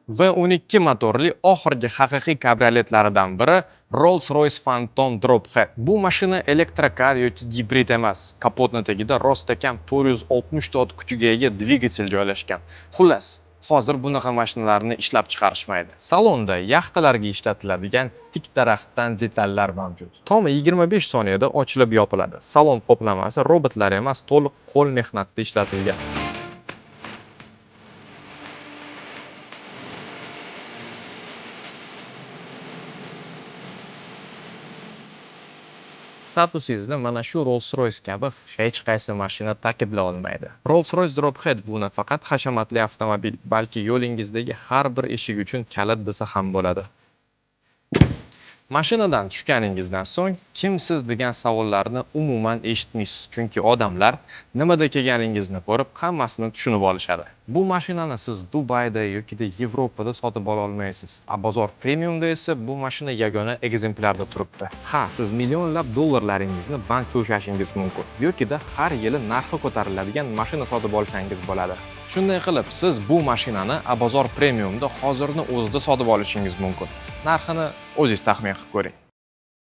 V12 motorli oxirgi haqiqiy kabrioletlaridan biri Rolls-Royce Phantom Drophead. Bu mashina elektrokar yoki gibrid emas. Kapotning tagida rostakam 460 ot kuchiga ega dvigatel joylashgan. Xullas, hozir bunaqa mashinalarni ishlab chiqarishmaydi. Salonda yaxtalarga ishlatiladigan tik daraxtdan detallar mavjud. Tomi 25 soniyada ochilib yopiladi. Salon qoplamasi robotlar emas, to'liq qo'l mehnatida ishlatilgan. Statusingizni mana shu Rolls-Royce kabi hech qaysi mashina ta'kidlay olmaydi. Rolls-Royce Drophead bu nafaqat hashamatli avtomobil, balki yo'lingizdagi har bir eshik uchun kalit desa ham bo'ladi. Mashinadan tushganingizdan so'ng kimsiz degan savollarni umuman eshitmaysiz, chunki odamlar nimada kelganingizni ko'rib, hammasini tushunib olishadi. Bu mashinani siz Dubayda yoki Yevropada sotib ola olmaysiz. Bozor premiumda esa bu mashina yagona ekzemplyarda turibdi. Ha, siz millionlab dollarlaringizni bankda ushlashingiz mumkin, yoki har yili narxi ko'tariladigan mashina sotib olsangiz bo'ladi. Shunday qilib, siz bu mashinani Bozor premiumda hozirni o'zida sotib olishingiz mumkin. Narxini o'zingiz taxmin qilib ko'ring.